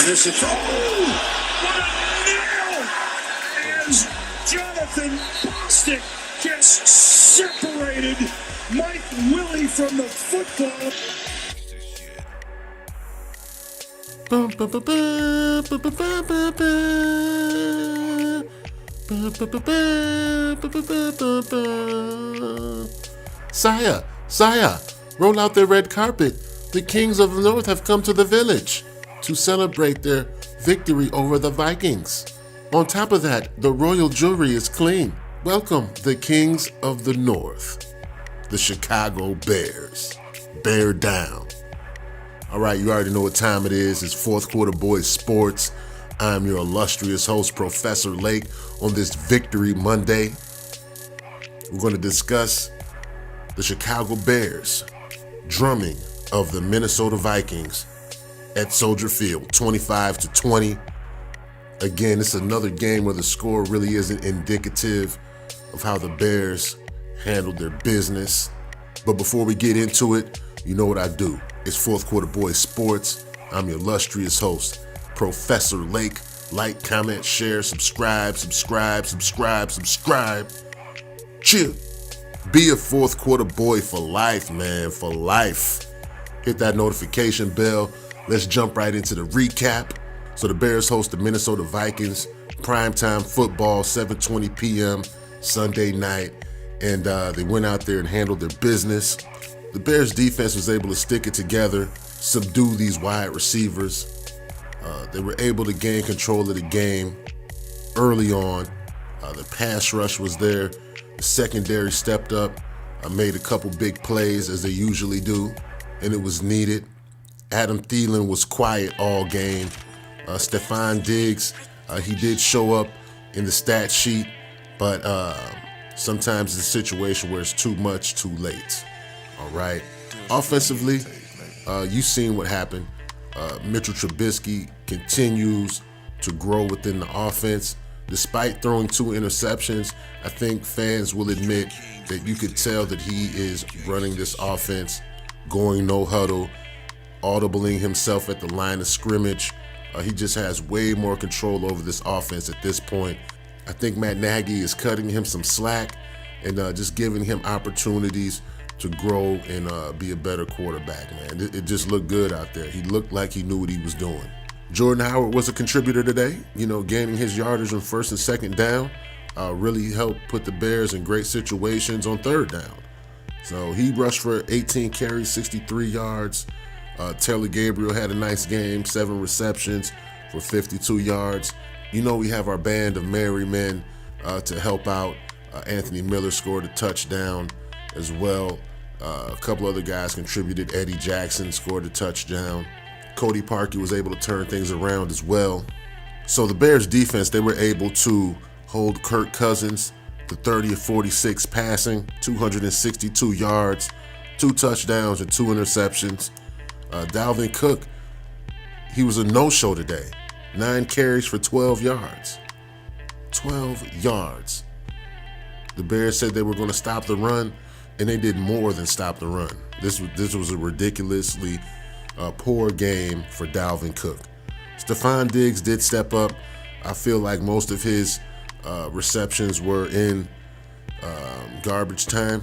position. Oh! What a nail! As Jonathan Bostic gets separated Mike Willie from the football. Sire, roll out the red carpet. The Kings of the North have come to the village to celebrate their victory over the Vikings. On top of that, the royal jewelry is clean. Welcome, the Kings of the North, the Chicago Bears. Bear down. All right, you already know what time it is. It's Fourth Quarter Boys Sports. I'm your illustrious host, Professor Lake, on this Victory Monday. We're going to discuss the Chicago Bears drumming of the Minnesota Vikings at Soldier Field, 25-20. Again, it's another game where the score really isn't indicative of how the Bears handled their business. But before we get into it, you know what I do. It's Fourth Quarter Boys Sports. I'm your illustrious host, Professor Lake. Like, comment, share, subscribe. Chill. Be a Fourth Quarter Boy for life, man, for life. Hit that notification bell. Let's jump right into the recap. So the Bears host the Minnesota Vikings, primetime football, 7:20 p.m. Sunday night. And they went out there and handled their business. The Bears defense was able to stick it together, subdue these wide receivers. They were able to gain control of the game early on. The pass rush was there. The secondary stepped up, made a couple big plays as they usually do, and it was needed. Adam Thielen was quiet all game. Stephon Diggs, he did show up in the stat sheet, but sometimes it's a situation where it's too much, too late. All right. Offensively, you've seen what happened. Mitchell Trubisky continues to grow within the offense. Despite throwing 2 interceptions, I think fans will admit that you could tell that he is running this offense, going no huddle, audibling himself at the line of scrimmage. He just has way more control over this offense at this point. I think Matt Nagy is cutting him some slack and just giving him opportunities to grow and be a better quarterback, man. It just looked good out there. He looked like he knew what he was doing. Jordan Howard was a contributor today, gaining his yardage on first and second down, really helped put the Bears in great situations on third down. So he rushed for 18 carries, 63 yards. Taylor Gabriel had a nice game, 7 receptions for 52 yards. We have our band of merry men to help out. Anthony Miller scored a touchdown as well. A couple other guys contributed. Eddie Jackson scored a touchdown. Cody Parkey was able to turn things around as well. So the Bears defense, they were able to hold Kirk Cousins to 30 of 46 passing, 262 yards, 2 touchdowns and 2 interceptions. Dalvin Cook, he was a no-show today. 9 carries for 12 yards. 12 yards. The Bears said they were going to stop the run, and they did more than stop the run. This was a ridiculously poor game for Dalvin Cook. Stephon Diggs did step up. I feel like most of his receptions were in garbage time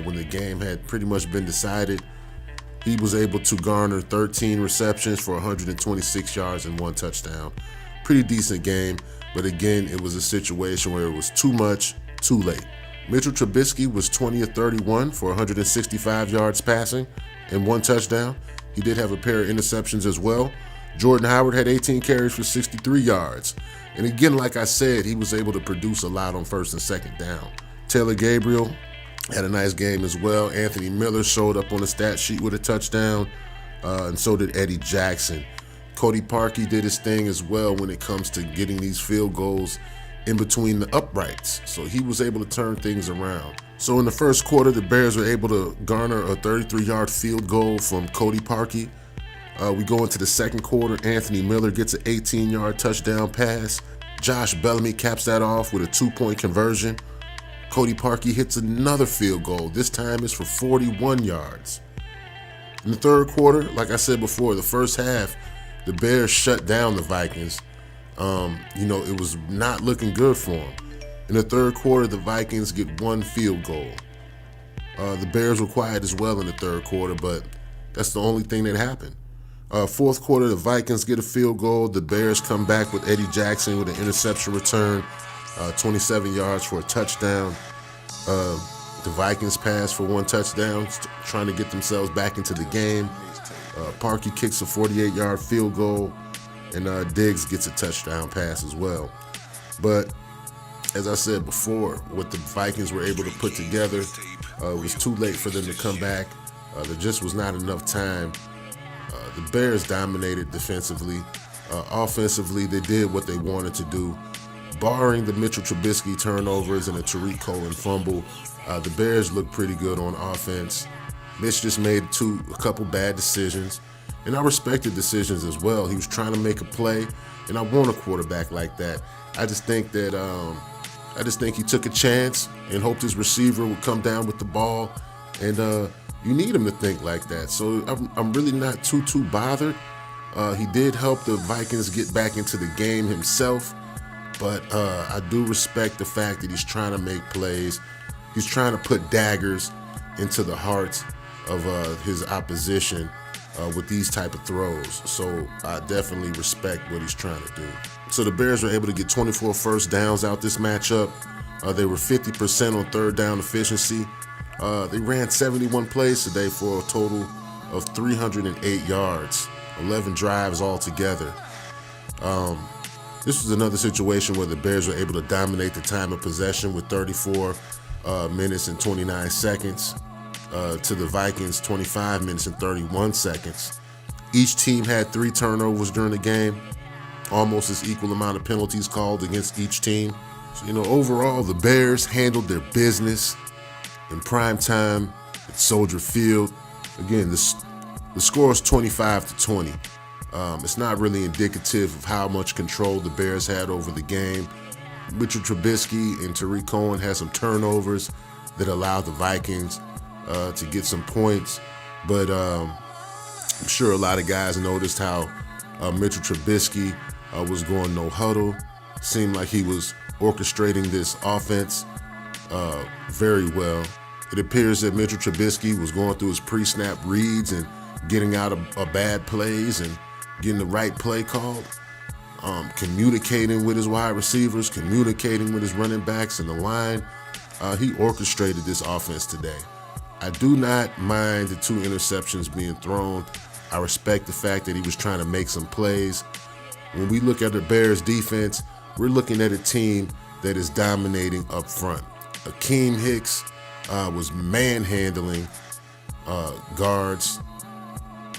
when the game had pretty much been decided. He was able to garner 13 receptions for 126 yards and 1 touchdown. Pretty decent game, but again, it was a situation where it was too much, too late. Mitchell Trubisky was 20 of 31 for 165 yards passing and 1 touchdown. He did have a pair of interceptions as well. Jordan Howard had 18 carries for 63 yards. And again, like I said, he was able to produce a lot on first and second down. Taylor Gabriel had a nice game as well. Anthony Miller showed up on the stat sheet with a touchdown, and so did Eddie Jackson. Cody Parkey did his thing as well when it comes to getting these field goals in between the uprights. So he was able to turn things around. So in the first quarter, the Bears were able to garner a 33-yard field goal from Cody Parkey. We go into the second quarter. Anthony Miller gets an 18-yard touchdown pass. Josh Bellamy caps that off with a 2-point conversion. Cody Parkey hits another field goal. This time it's for 41 yards. In the third quarter, like I said before, the first half, the Bears shut down the Vikings. It was not looking good for them. In the third quarter, the Vikings get one field goal. The Bears were quiet as well in the third quarter, but that's the only thing that happened. Fourth quarter, the Vikings get a field goal. The Bears come back with Eddie Jackson with an interception return, 27 yards for a touchdown. The Vikings pass for one touchdown, trying to get themselves back into the game. Parkey kicks a 48-yard field goal, and Diggs gets a touchdown pass as well. But as I said before, what the Vikings were able to put together, it was too late for them to come back. There just was not enough time. The Bears dominated defensively. Offensively, they did what they wanted to do. Barring the Mitchell Trubisky turnovers and a Tariq Cohen fumble, the Bears looked pretty good on offense. Mitch just made a couple bad decisions, and I respected decisions as well. He was trying to make a play, and I want a quarterback like that. I just think he took a chance and hoped his receiver would come down with the ball, and you need him to think like that. So I'm really not too bothered. He did help the Vikings get back into the game himself, but I do respect the fact that he's trying to make plays. He's trying to put daggers into the hearts of his opposition with these type of throws. So I definitely respect what he's trying to do. So the Bears were able to get 24 first downs out this matchup. They were 50% on third down efficiency. They ran 71 plays today for a total of 308 yards, 11 drives altogether. This was another situation where the Bears were able to dominate the time of possession with 34 minutes and 29 seconds to the Vikings 25 minutes and 31 seconds. Each team had 3 turnovers during the game, almost as equal amount of penalties called against each team. So, overall, the Bears handled their business in prime time at Soldier Field. Again, the score is 25-20. It's not really indicative of how much control the Bears had over the game. Mitchell Trubisky and Tariq Cohen had some turnovers that allowed the Vikings to get some points. But I'm sure a lot of guys noticed how Mitchell Trubisky was going no huddle. Seemed like he was orchestrating this offense very well. It appears that Mitchell Trubisky was going through his pre-snap reads and getting out of bad plays and getting the right play called, communicating with his wide receivers, communicating with his running backs and the line. He orchestrated this offense today. I do not mind the 2 interceptions being thrown. I respect the fact that he was trying to make some plays. When we look at the Bears defense, we're looking at a team that is dominating up front. Akeem Hicks was manhandling guards,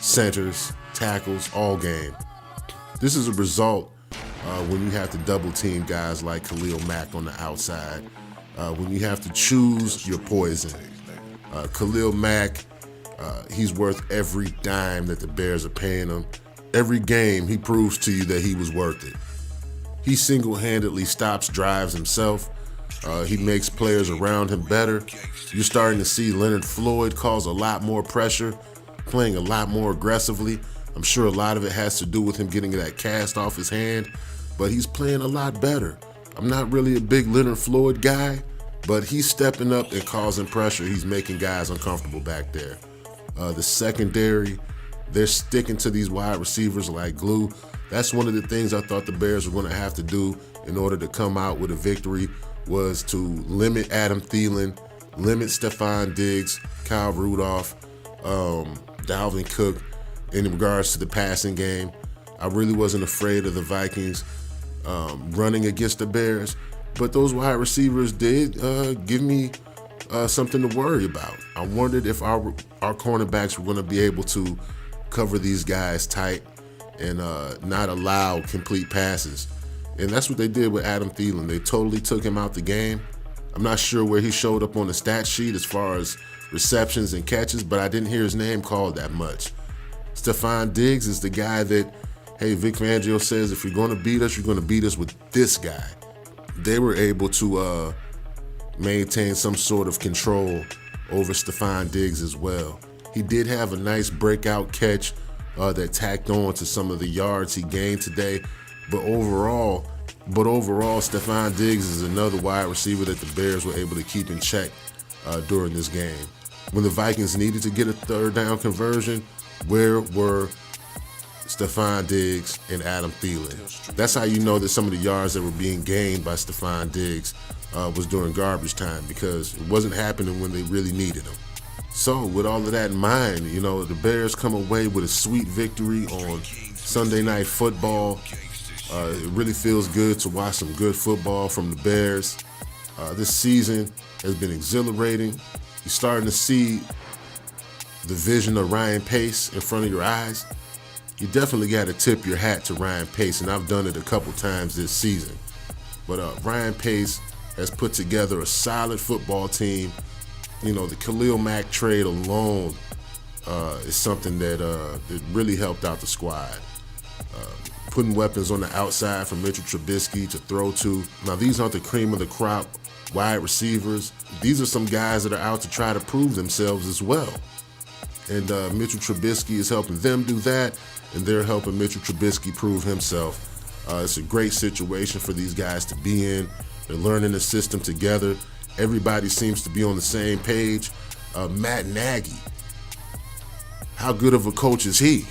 centers, tackles all game. This is a result when you have to double team guys like Khalil Mack on the outside, when you have to choose your poison. Khalil Mack, he's worth every dime that the Bears are paying him. Every game he proves to you that he was worth it. He single-handedly stops drives himself. He makes players around him better. You're starting to see Leonard Floyd cause a lot more pressure, playing a lot more aggressively. I'm sure a lot of it has to do with him getting that cast off his hand, but he's playing a lot better. I'm not really a big Leonard Floyd guy, but he's stepping up and causing pressure. He's making guys uncomfortable back there. The secondary, they're sticking to these wide receivers like glue. That's one of the things I thought the Bears were going to have to do in order to come out with a victory, was to limit Adam Thielen, limit Stephon Diggs, Kyle Rudolph, Dalvin Cook in regards to the passing game. I really wasn't afraid of the Vikings running against the Bears, but those wide receivers did give me something to worry about. I wondered if our cornerbacks were going to be able to cover these guys tight and not allow complete passes. And that's what they did with Adam Thielen. They totally took him out the game. I'm not sure where he showed up on the stat sheet as far as receptions and catches, but I didn't hear his name called that much. Stephon Diggs is the guy that, hey, Vic Fangio says, if you're going to beat us, you're going to beat us with this guy. They were able to maintain some sort of control over Stephon Diggs as well. He did have a nice breakout catch that tacked on to some of the yards he gained today. But overall, Stephon Diggs is another wide receiver that the Bears were able to keep in check during this game. When the Vikings needed to get a third down conversion, where were Stephon Diggs and Adam Thielen? That's how you know that some of the yards that were being gained by Stephon Diggs was during garbage time, because it wasn't happening when they really needed them. So with all of that in mind, you know, the Bears come away with a sweet victory on Sunday Night Football. It really feels good to watch some good football from the Bears. This season has been exhilarating. You're starting to see the vision of Ryan Pace in front of your eyes. You definitely got to tip your hat to Ryan Pace, and I've done it a couple times this season. But Ryan Pace has put together a solid football team. You know, the Khalil Mack trade alone is something that really helped out the squad. Putting weapons on the outside for Mitchell Trubisky to throw to. Now, these aren't the cream of the crop wide receivers. These are some guys that are out to try to prove themselves as well. And Mitchell Trubisky is helping them do that, and they're helping Mitchell Trubisky prove himself. It's a great situation for these guys to be in. They're learning the system together. Everybody seems to be on the same page. Matt Nagy, how good of a coach is he?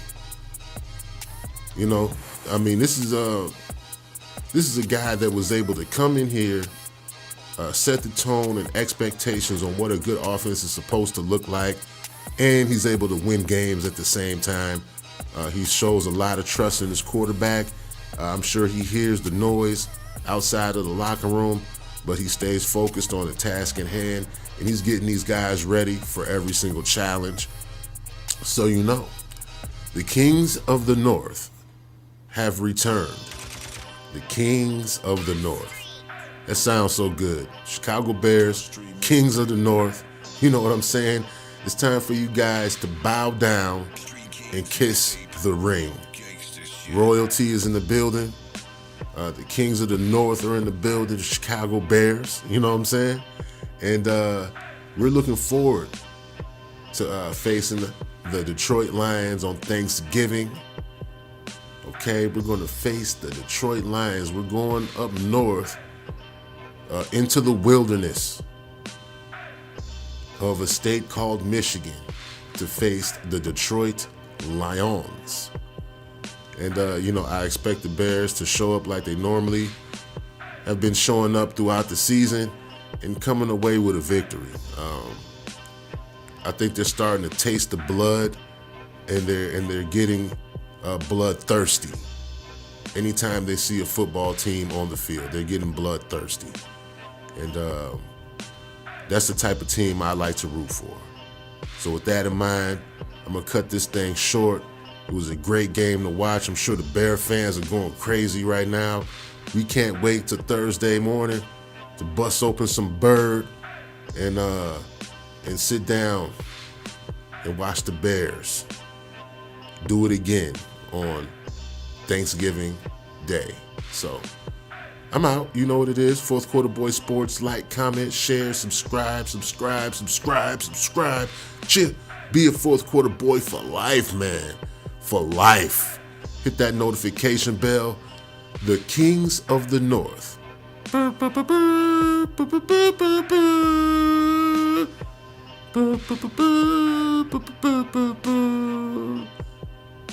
You know, I mean, this is a guy that was able to come in here, set the tone and expectations on what a good offense is supposed to look like, and he's able to win games at the same time. He shows a lot of trust in his quarterback. I'm sure he hears the noise outside of the locker room, but he stays focused on the task in hand, and he's getting these guys ready for every single challenge. So you know, the Kings of the North have returned. The Kings of the North. That sounds so good. Chicago Bears, Kings of the North. You know what I'm saying? It's time for you guys to bow down and kiss the ring. Royalty is in the building. The Kings of the North are in the building, the Chicago Bears. You know what I'm saying? And we're looking forward to facing the Detroit Lions on Thanksgiving. Okay, we're going to face the Detroit Lions. We're going up north into the wilderness of a state called Michigan to face the Detroit Lions. And, you know, I expect the Bears to show up like they normally have been showing up throughout the season and coming away with a victory. I think they're starting to taste the blood, and they're getting bloodthirsty. Anytime they see a football team on the field, they're getting bloodthirsty. And that's the type of team I like to root for. So with that in mind, I'm going to cut this thing short. It was a great game to watch. I'm sure the Bear fans are going crazy right now. We can't wait till Thursday morning to bust open some bird and sit down and watch the Bears do it again on Thanksgiving Day. So I'm out. You know what it is. Fourth Quarter Boy Sports. Like, comment, share, subscribe. Chip, be a fourth quarter boy for life, man. For life. Hit that notification bell. The Kings of the North.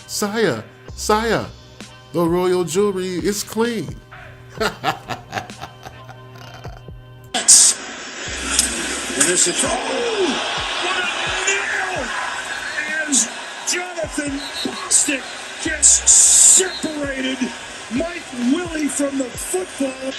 Sire, the royal jewelry is clean. And this is, what a nail! As Jonathan Bostic gets separated, Mike Willie from the football.